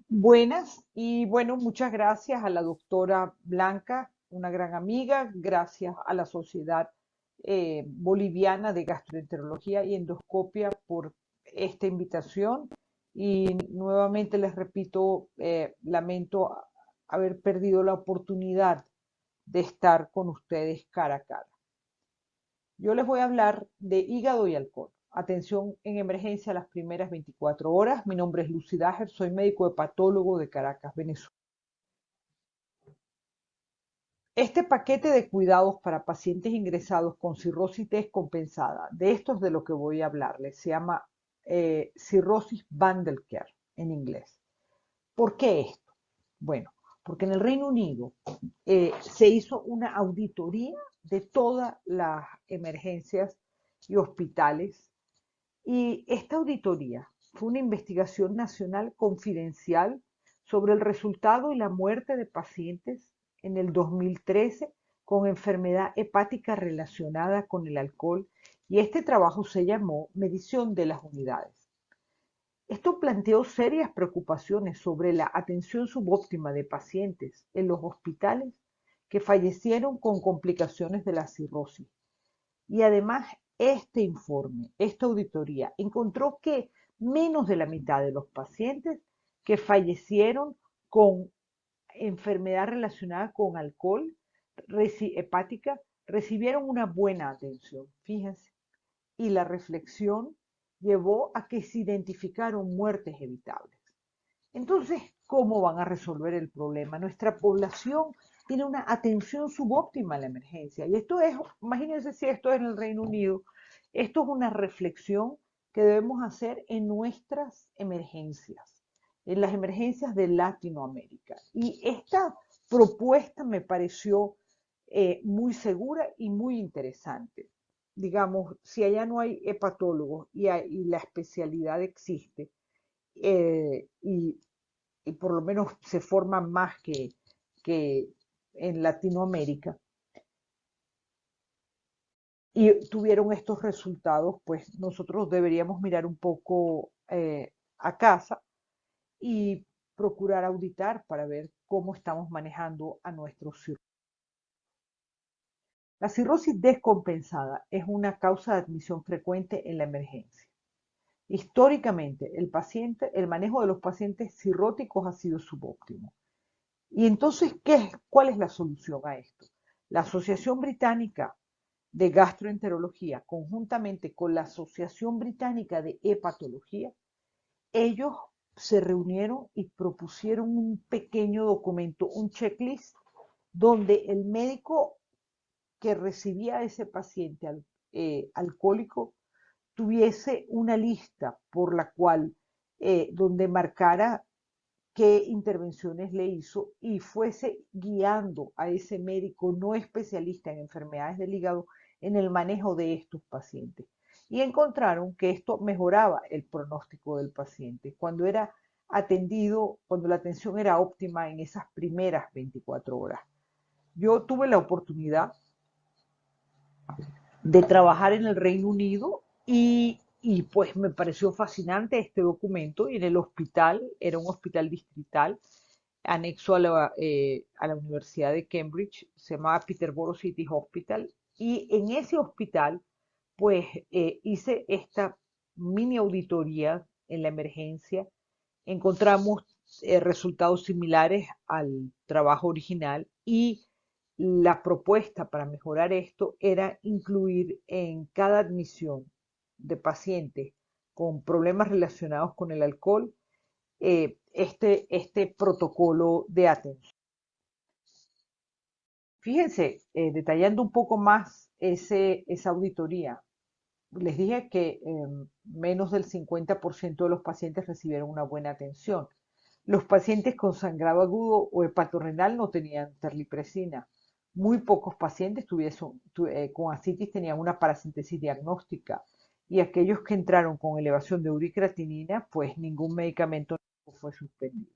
Buenas y bueno, muchas gracias a la doctora Blanca, una gran amiga, gracias a la Sociedad Boliviana de Gastroenterología y Endoscopia por esta invitación y nuevamente les repito, lamento haber perdido la oportunidad de estar con ustedes cara a cara. Yo les voy a hablar de hígado y alcohol. Atención en emergencia a las primeras 24 horas. Mi nombre es Lucy Dager, soy médico hepatólogo de Caracas, Venezuela. Este paquete de cuidados para pacientes ingresados con cirrosis descompensada, de esto es de lo que voy a hablarles, se llama cirrosis bundle care en inglés. ¿Por qué esto? Bueno, porque en el Reino Unido se hizo una auditoría de todas las emergencias y hospitales. Y esta auditoría fue una investigación nacional confidencial sobre el resultado y la muerte de pacientes en el 2013 con enfermedad hepática relacionada con el alcohol, y este trabajo se llamó Medición de las Unidades. Esto planteó serias preocupaciones sobre la atención subóptima de pacientes en los hospitales que fallecieron con complicaciones de la cirrosis. Y además, este informe, esta auditoría, encontró que menos de la mitad de los pacientes que fallecieron con enfermedad relacionada con alcohol hepática recibieron una buena atención, fíjense. Y la reflexión llevó a que se identificaron muertes evitables. Entonces, ¿cómo van a resolver el problema? Nuestra población tiene una atención subóptima a la emergencia. Y esto es, imagínense si esto es en el Reino Unido, esto es una reflexión que debemos hacer en nuestras emergencias, en las emergencias de Latinoamérica. Y esta propuesta me pareció muy segura y muy interesante. Digamos, si allá no hay hepatólogos y la especialidad existe, y por lo menos se forman más que en Latinoamérica, y tuvieron estos resultados, pues nosotros deberíamos mirar un poco a casa y procurar auditar para ver cómo estamos manejando a nuestros cirrosis. La cirrosis descompensada es una causa de admisión frecuente en la emergencia. Históricamente, el manejo de los pacientes cirróticos ha sido subóptimo. Y entonces, ¿cuál es la solución a esto? La Asociación Británica de Gastroenterología, conjuntamente con la Asociación Británica de Hepatología, ellos se reunieron y propusieron un pequeño documento, un checklist, donde el médico que recibía a ese paciente alcohólico tuviese una lista por la cual, donde marcara qué intervenciones le hizo y fuese guiando a ese médico no especialista en enfermedades del hígado en el manejo de estos pacientes. Y encontraron que esto mejoraba el pronóstico del paciente cuando era atendido, cuando la atención era óptima en esas primeras 24 horas. Yo tuve la oportunidad de trabajar en el Reino Unido y pues me pareció fascinante este documento. Y en el hospital, era un hospital distrital anexo a la Universidad de Cambridge, se llamaba Peterborough City Hospital, y en ese hospital pues hice esta mini auditoría en la emergencia. Encontramos resultados similares al trabajo original, y la propuesta para mejorar esto era incluir en cada admisión de pacientes con problemas relacionados con el alcohol este protocolo de atención. Fíjense, detallando un poco más esa auditoría, les dije que menos del 50% de los pacientes recibieron una buena atención. Los pacientes con sangrado agudo o hepatorrenal no tenían terlipresina. Muy pocos pacientes con ascitis tenían una paracentesis diagnóstica. Y aquellos que entraron con elevación de uricreatinina, pues ningún medicamento fue suspendido.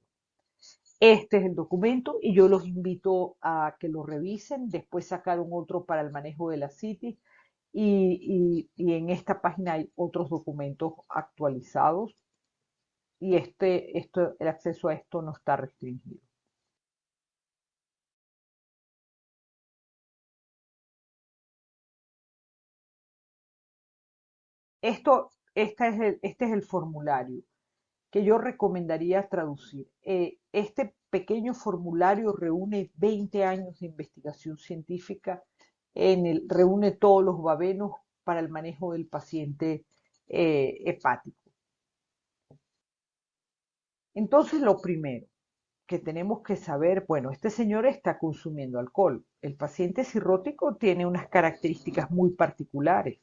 Este es el documento y yo los invito a que lo revisen. Después sacaron otro para el manejo de la CITIS, y en esta página hay otros documentos actualizados. y el acceso a esto no está restringido. Este es el formulario que yo recomendaría traducir. Este pequeño formulario reúne 20 años de investigación científica, reúne todos los babenos para el manejo del paciente hepático. Entonces, lo primero que tenemos que saber, bueno, este señor está consumiendo alcohol. El paciente cirrótico tiene unas características muy particulares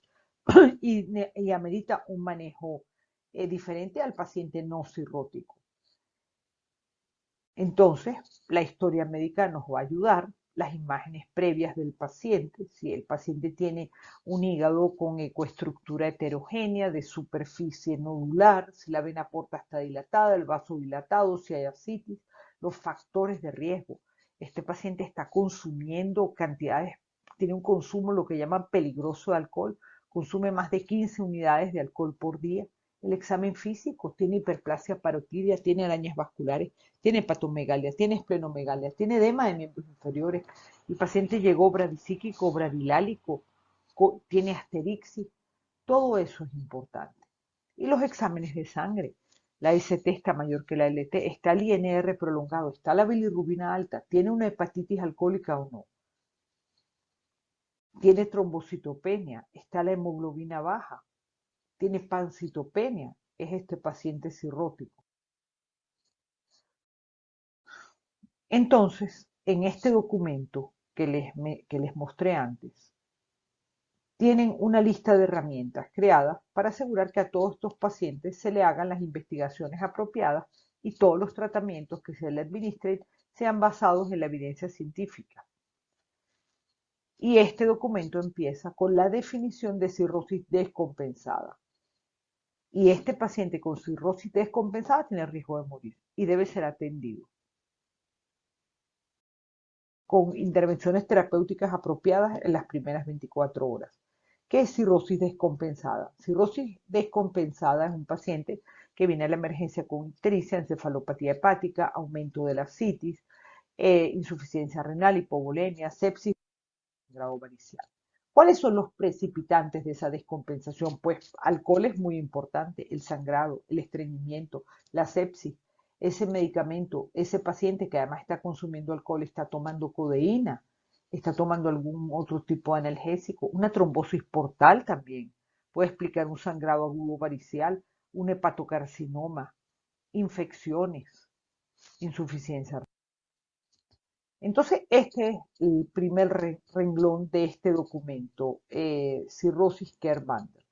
y amerita un manejo diferente al paciente no cirrótico. Entonces, la historia médica nos va a ayudar, las imágenes previas del paciente, si el paciente tiene un hígado con ecoestructura heterogénea, de superficie nodular, si la vena porta está dilatada, el vaso dilatado, si hay ascitis, los factores de riesgo. Este paciente está consumiendo cantidades, tiene un consumo lo que llaman peligroso de alcohol, consume más de 15 unidades de alcohol por día. El examen físico tiene hiperplasia parotidia, tiene arañas vasculares, tiene hepatomegalia, tiene esplenomegalia, tiene edema de miembros inferiores. El paciente llegó bradisíquico, bradilálico, tiene asterixis. Todo eso es importante. Y los exámenes de sangre. La ST está mayor que la LT, está el INR prolongado, está la bilirrubina alta, tiene una hepatitis alcohólica o no, tiene trombocitopenia, está la hemoglobina baja, tiene pancitopenia, es este paciente cirrótico. Entonces, en este documento que les mostré antes, tienen una lista de herramientas creadas para asegurar que a todos estos pacientes se le hagan las investigaciones apropiadas y todos los tratamientos que se le administren sean basados en la evidencia científica. Y este documento empieza con la definición de cirrosis descompensada. Y este paciente con cirrosis descompensada tiene riesgo de morir y debe ser atendido con intervenciones terapéuticas apropiadas en las primeras 24 horas. ¿Qué es cirrosis descompensada? Cirrosis descompensada es un paciente que viene a la emergencia con ictericia, encefalopatía hepática, aumento de la citis, insuficiencia renal, hipovolemia, sepsis, grado varicial. ¿Cuáles son los precipitantes de esa descompensación? Pues alcohol es muy importante, el sangrado, el estreñimiento, la sepsis. Ese medicamento, ese paciente que además está consumiendo alcohol, está tomando codeína, está tomando algún otro tipo de analgésico, una trombosis portal también. Puede explicar un sangrado agudo varicial, un hepatocarcinoma, infecciones, insuficiencia. Entonces, este es el primer renglón de este documento, Cirrhosis Care Bundle.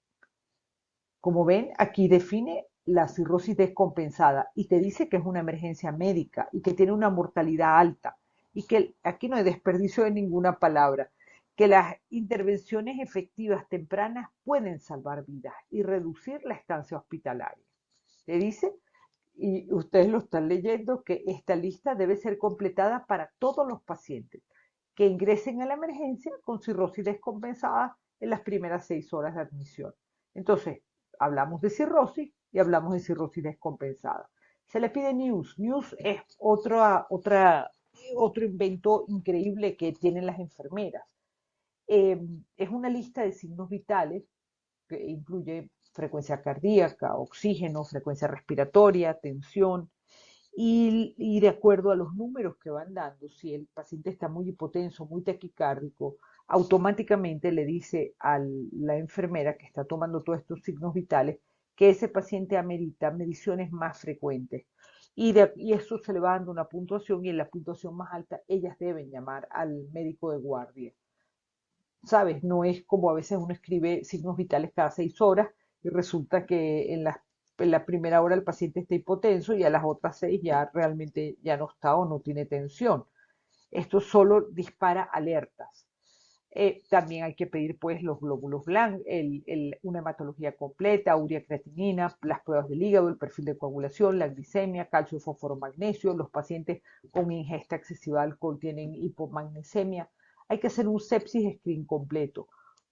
Como ven, aquí define la cirrosis descompensada y te dice que es una emergencia médica y que tiene una mortalidad alta y que aquí no hay desperdicio de ninguna palabra, que las intervenciones efectivas tempranas pueden salvar vidas y reducir la estancia hospitalaria. Te dice, y ustedes lo están leyendo, que esta lista debe ser completada para todos los pacientes que ingresen a la emergencia con cirrosis descompensada en las primeras 6 horas de admisión. Entonces, hablamos de cirrosis y hablamos de cirrosis descompensada. Se le pide NEWS. NEWS es otro invento increíble que tienen las enfermeras. Es una lista de signos vitales que incluye frecuencia cardíaca, oxígeno, frecuencia respiratoria, tensión, y de acuerdo a los números que van dando, si el paciente está muy hipotenso, muy taquicárdico, automáticamente le dice a la enfermera que está tomando todos estos signos vitales que ese paciente amerita mediciones más frecuentes. Y eso se le va dando una puntuación y en la puntuación más alta ellas deben llamar al médico de guardia. ¿Sabes? No es como a veces uno escribe signos vitales cada 6 horas y resulta que en la primera hora el paciente está hipotenso y a las otras 6 ya realmente ya no está o no tiene tensión. Esto solo dispara alertas. También hay que pedir pues los glóbulos blancos, una hematología completa, urea creatinina, las pruebas del hígado, el perfil de coagulación, la glicemia, calcio, fósforo, magnesio. Los pacientes con ingesta excesiva de alcohol tienen hipomagnesemia. Hay que hacer un sepsis screen completo,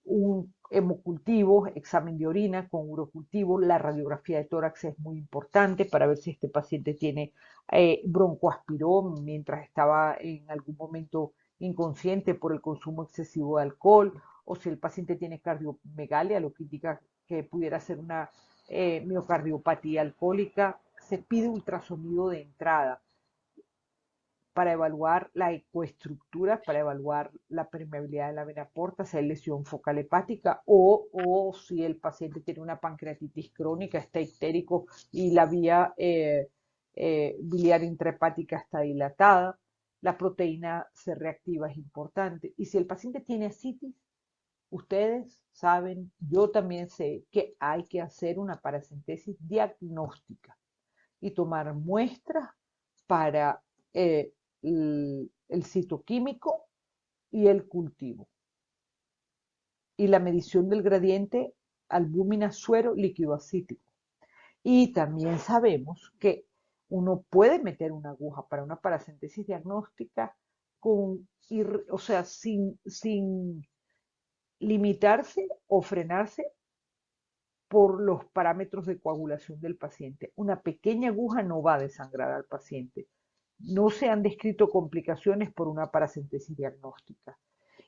un hemocultivo, examen de orina con urocultivo, la radiografía de tórax es muy importante para ver si este paciente tiene broncoaspirón mientras estaba en algún momento inconsciente por el consumo excesivo de alcohol, o si el paciente tiene cardiomegalia, lo que indica que pudiera ser una miocardiopatía alcohólica. Se pide ultrasonido de entrada para evaluar la ecoestructura, para evaluar la permeabilidad de la vena porta, si hay lesión focal hepática o si el paciente tiene una pancreatitis crónica, está ictérico y la vía biliar intrahepática está dilatada. La proteína C reactiva es importante. Y si el paciente tiene ascitis, ustedes saben, yo también sé que hay que hacer una paracentesis diagnóstica y tomar muestras para eh, el citoquímico y el cultivo. Y la medición del gradiente albúmina suero líquido acítico. Y también sabemos que uno puede meter una aguja para una paracentesis diagnóstica con, o sea, sin limitarse o frenarse por los parámetros de coagulación del paciente. Una pequeña aguja no va a desangrar al paciente. No se han descrito complicaciones por una paracentesis diagnóstica.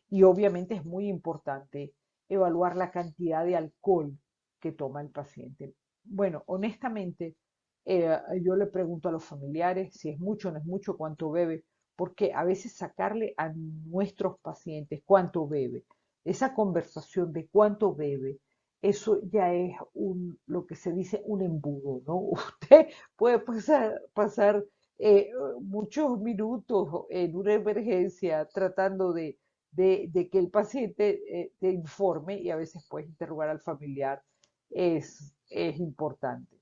Y obviamente es muy importante evaluar la cantidad de alcohol que toma el paciente. Bueno, honestamente, yo le pregunto a los familiares si es mucho o no es mucho, cuánto bebe, porque a veces sacarle a nuestros pacientes cuánto bebe, esa conversación de cuánto bebe, eso ya es lo que se dice un embudo, ¿no? Usted puede pasar muchos minutos en una emergencia tratando de que el paciente te informe y a veces puedes interrogar al familiar, es importante.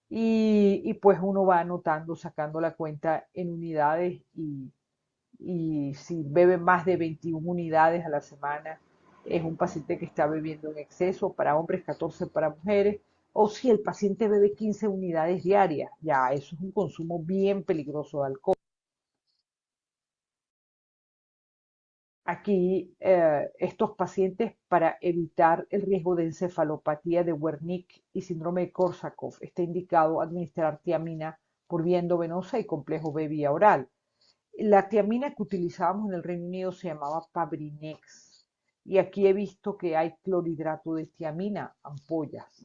Y pues uno va anotando, sacando la cuenta en unidades y si bebe más de 21 unidades a la semana, es un paciente que está bebiendo en exceso, para hombres 14 para mujeres, o si el paciente bebe 15 unidades diarias, ya eso es un consumo bien peligroso de alcohol. Aquí, estos pacientes, para evitar el riesgo de encefalopatía de Wernicke y síndrome de Korsakoff, está indicado administrar tiamina por vía endovenosa y complejo B vía oral. La tiamina que utilizábamos en el Reino Unido se llamaba Pabrinex. Y aquí he visto que hay clorhidrato de tiamina, ampollas.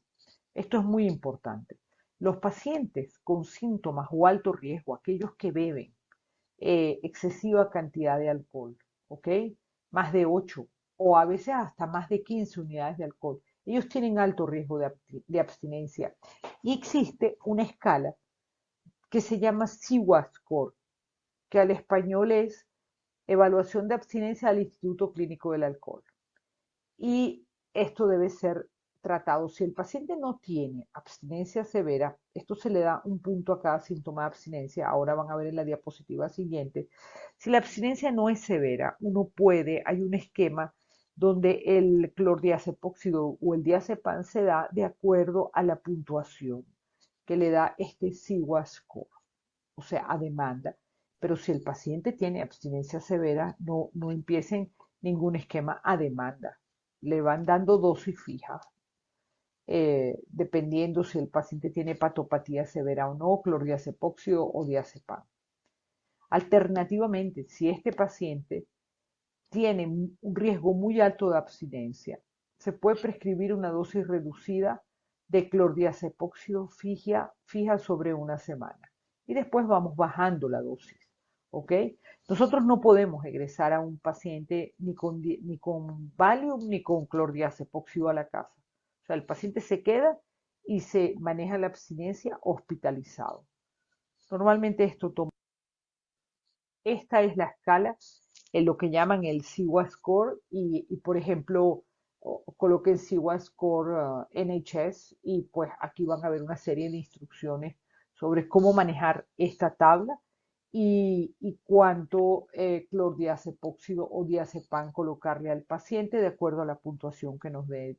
Esto es muy importante. Los pacientes con síntomas o alto riesgo, aquellos que beben excesiva cantidad de alcohol, ¿ok? Más de 8 o a veces hasta más de 15 unidades de alcohol. Ellos tienen alto riesgo de abstinencia. Y existe una escala que se llama SIWA Score, que al español es Evaluación de Abstinencia al Instituto Clínico del Alcohol. Y esto debe ser tratado. Si el paciente no tiene abstinencia severa, esto se le da un punto a cada síntoma de abstinencia. Ahora van a ver en la diapositiva siguiente. Si la abstinencia no es severa, uno puede, hay un esquema donde el clordiazepóxido o el diazepam se da de acuerdo a la puntuación que le da este SIWA score, o sea, a demanda. Pero si el paciente tiene abstinencia severa, no empiecen ningún esquema a demanda. Le van dando dosis fija, dependiendo si el paciente tiene hepatopatía severa o no, clordiazepóxido o diazepam. Alternativamente, si este paciente tiene un riesgo muy alto de abstinencia, se puede prescribir una dosis reducida de clordiazepóxido fija sobre una semana. Y después vamos bajando la dosis. ¿Ok? Nosotros no podemos egresar a un paciente ni con Valium ni con clordiazepóxido a la casa. O sea, el paciente se queda y se maneja la abstinencia hospitalizado. Normalmente esto toma. Esta es la escala en lo que llaman el SIWA Score y por ejemplo, coloquen SIWA Score NHS y pues aquí van a ver una serie de instrucciones sobre cómo manejar esta tabla y cuánto clordiazepóxido o diazepam colocarle al paciente de acuerdo a la puntuación que nos dé.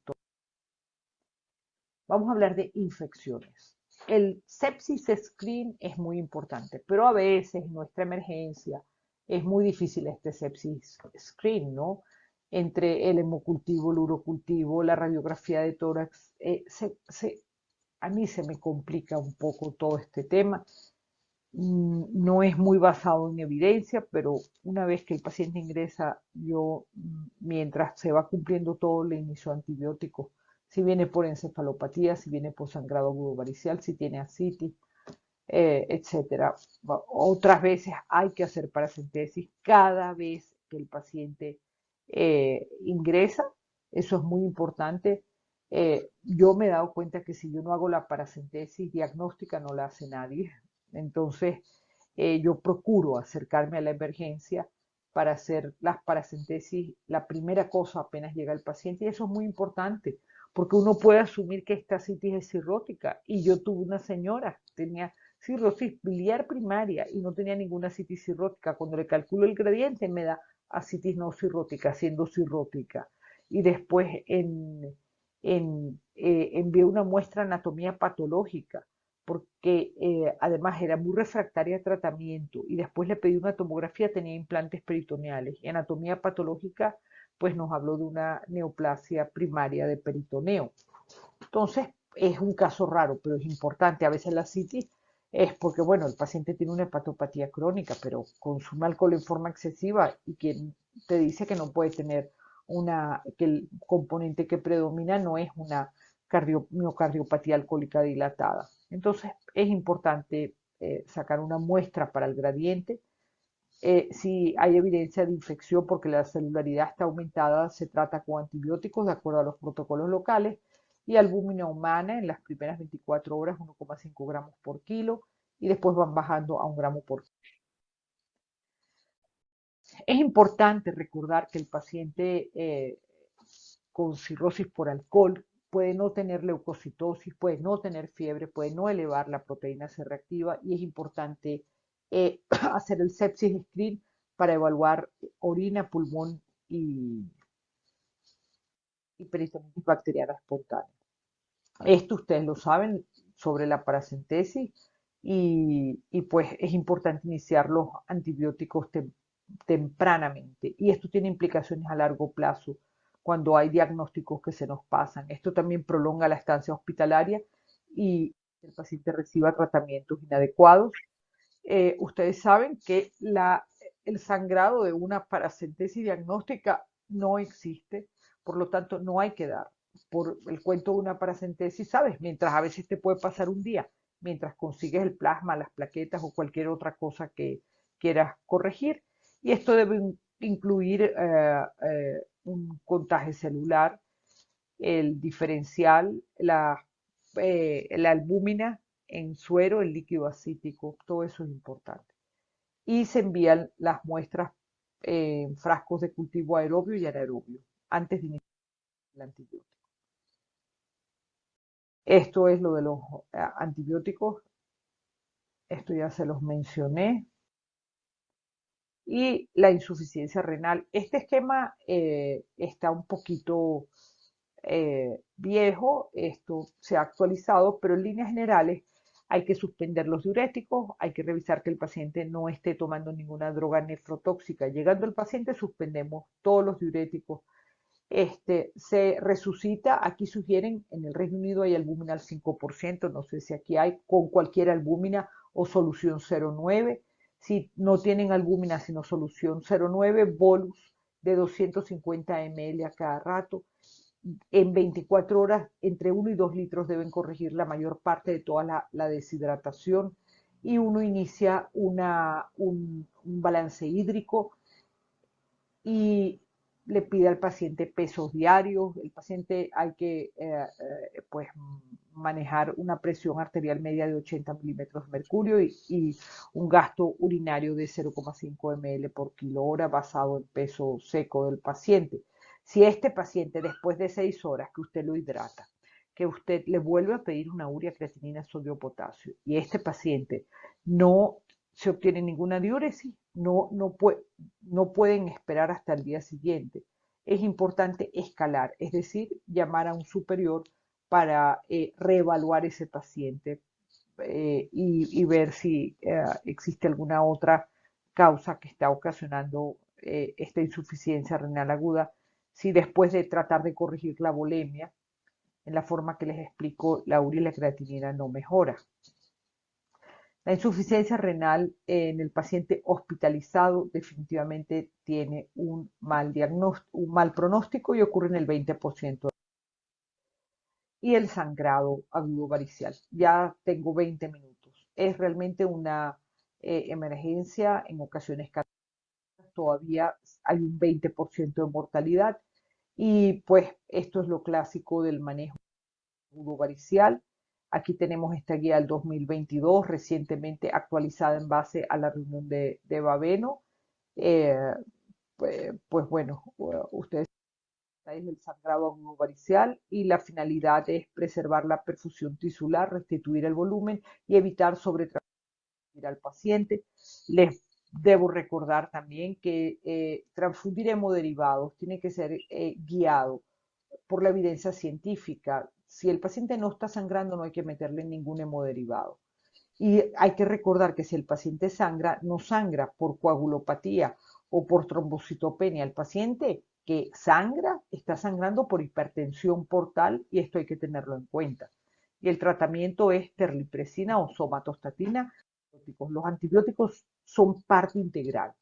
Vamos a hablar de infecciones. El sepsis screen es muy importante, pero a veces en nuestra emergencia es muy difícil este sepsis screen, ¿no? entre el hemocultivo, el urocultivo, la radiografía de tórax. A mí se me complica un poco todo este tema. No es muy basado en evidencia, pero una vez que el paciente ingresa, yo, mientras se va cumpliendo todo, le inicio antibióticos. Si viene por encefalopatía, si viene por sangrado agudo varicial, si tiene ascitis, etcétera. Otras veces hay que hacer paracentesis cada vez que el paciente ingresa. Eso es muy importante. Yo me he dado cuenta que si yo no hago la paracentesis diagnóstica, no la hace nadie. Entonces, yo procuro acercarme a la emergencia para hacer las paracentesis la primera cosa apenas llega el paciente, y eso es muy importante porque uno puede asumir que esta citis es cirrótica, y yo tuve una señora, tenía cirrosis biliar primaria y no tenía ninguna citis cirrótica. Cuando le calculo el gradiente me da ascitis no cirrótica, siendo cirrótica. Y después envié una muestra de anatomía patológica, porque además era muy refractaria a tratamiento, y después le pedí una tomografía, tenía implantes peritoneales. Y anatomía patológica pues nos habló de una neoplasia primaria de peritoneo. Entonces, es un caso raro, pero es importante. A veces la citis es porque, bueno, el paciente tiene una hepatopatía crónica, pero consume alcohol en forma excesiva, y quien te dice que no puede tener que el componente que predomina no es una miocardiopatía alcohólica dilatada. Entonces, es importante sacar una muestra para el gradiente. Si hay evidencia de infección porque la celularidad está aumentada, se trata con antibióticos de acuerdo a los protocolos locales, y albúmina humana en las primeras 24 horas 1,5 gramos por kilo, y después van bajando a 1 gramo por kilo. Es importante recordar que el paciente con cirrosis por alcohol puede no tener leucocitosis, puede no tener fiebre, puede no elevar la proteína C reactiva, y es importante hacer el sepsis screen para evaluar orina, pulmón y peritonitis bacteriana espontánea. Esto ustedes lo saben sobre la paracentesis, pues es importante iniciar los antibióticos tempranamente, y esto tiene implicaciones a largo plazo cuando hay diagnósticos que se nos pasan. Esto también prolonga la estancia hospitalaria y el paciente reciba tratamientos inadecuados. Ustedes saben que el sangrado de una paracentesis diagnóstica no existe, por lo tanto no hay que dar por el cuento de una paracentesis, ¿sabes? Mientras a veces te puede pasar un día, mientras consigues el plasma, las plaquetas o cualquier otra cosa que quieras corregir. Y esto debe incluir un contagio celular, el diferencial, la albúmina en suero, el líquido acítico, todo eso es importante. Y se envían las muestras en frascos de cultivo aerobio y anaerobio antes de iniciar el antibiótico. Esto es lo de los antibióticos, esto ya se los mencioné. Y la insuficiencia renal. Este esquema está un poquito viejo, esto se ha actualizado, pero en líneas generales hay que suspender los diuréticos, hay que revisar que el paciente no esté tomando ninguna droga nefrotóxica. Llegando el paciente, suspendemos todos los diuréticos. Se resucita, aquí sugieren, en el Reino Unido hay albúmina al 5%, no sé si aquí hay, con cualquier albúmina o solución 0,9. Si no tienen albúmina sino solución 0,9, bolus de 250 ml a cada rato. En 24 horas, entre 1 y 2 litros deben corregir la mayor parte de toda la deshidratación, y uno inicia un balance hídrico y le pide al paciente pesos diarios. El paciente hay que pues manejar una presión arterial media de 80 milímetros de mercurio y un gasto urinario de 0,5 ml por kilo hora basado en peso seco del paciente. Si este paciente, después de 6 horas que usted lo hidrata, que usted le vuelve a pedir una urea, creatinina, sodio, potasio, y este paciente no se obtiene ninguna diuresis, no pueden esperar hasta el día siguiente. Es importante escalar, es decir, llamar a un superior para reevaluar ese paciente y ver si existe alguna otra causa que está ocasionando esta insuficiencia renal aguda si después de tratar de corregir la bulimia, en la forma que les explico, la urea y la creatinina no mejora. La insuficiencia renal en el paciente hospitalizado definitivamente tiene un mal un mal pronóstico y ocurre en el 20%. Y el sangrado agudo varicial. Ya tengo 20 minutos. Es realmente una emergencia, en ocasiones todavía hay un 20% de mortalidad y pues esto es lo clásico del manejo agudo varicial. Aquí tenemos esta guía del 2022, recientemente actualizada en base a la reunión de Baveno. Eh, pues bueno, ustedes es el sangrado agudo varicial y la finalidad es preservar la perfusión tisular, restituir el volumen y evitar sobretransmitir al paciente. Les debo recordar también que transfundir hemoderivados tiene que ser guiado por la evidencia científica. Si el paciente no está sangrando, no hay que meterle ningún hemodiderivado. Y hay que recordar que si el paciente sangra, no sangra por coagulopatía o por trombocitopenia. El paciente que sangra está sangrando por hipertensión portal y esto hay que tenerlo en cuenta. Y el tratamiento es terlipresina o somatostatina. Los antibióticos son parte integral,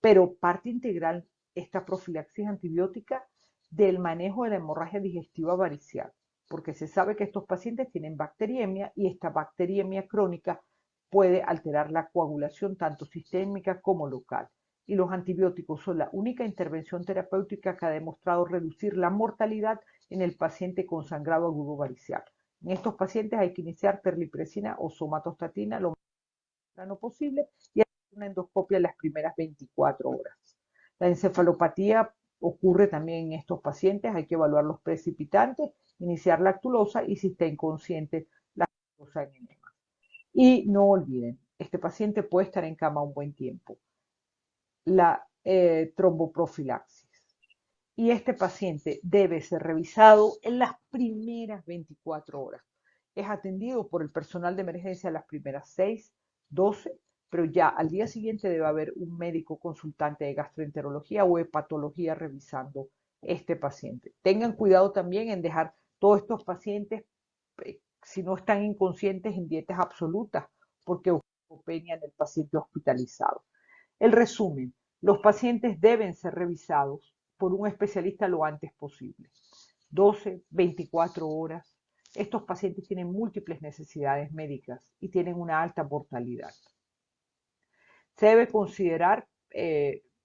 pero parte integral esta profilaxis antibiótica del manejo de la hemorragia digestiva varicial, porque se sabe que estos pacientes tienen bacteriemia y esta bacteriemia crónica puede alterar la coagulación tanto sistémica como local. Y los antibióticos son la única intervención terapéutica que ha demostrado reducir la mortalidad en el paciente con sangrado agudo varicial. En estos pacientes hay que iniciar terlipresina o somatostatina lo más temprano posible y hacer una endoscopia en las primeras 24 horas. La encefalopatía ocurre también en estos pacientes, hay que evaluar los precipitantes, iniciar lactulosa y si está inconsciente, la lactosa en enema. Y no olviden, este paciente puede estar en cama un buen tiempo. La tromboprofilaxis. Y este paciente debe ser revisado en las primeras 24 horas. Es atendido por el personal de emergencia las primeras 6, 12, pero ya al día siguiente debe haber un médico consultante de gastroenterología o hepatología revisando este paciente. Tengan cuidado también en dejar todos estos pacientes, si no están inconscientes, en dietas absolutas, porque osteopenia en el paciente hospitalizado. El resumen, los pacientes deben ser revisados por un especialista lo antes posible. 12, 24 horas. Estos pacientes tienen múltiples necesidades médicas y tienen una alta mortalidad. Se debe considerar,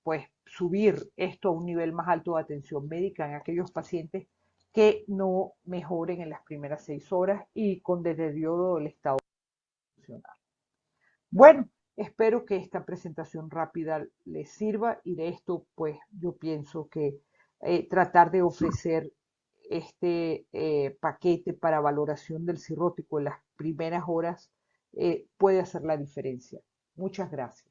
pues, subir esto a un nivel más alto de atención médica en aquellos pacientes que no mejoren en las primeras 6 horas y con deterioro del estado funcional. Bueno, espero que esta presentación rápida les sirva y de esto, pues yo pienso que tratar de ofrecer este paquete para valoración del cirrótico en las primeras horas puede hacer la diferencia. Muchas gracias.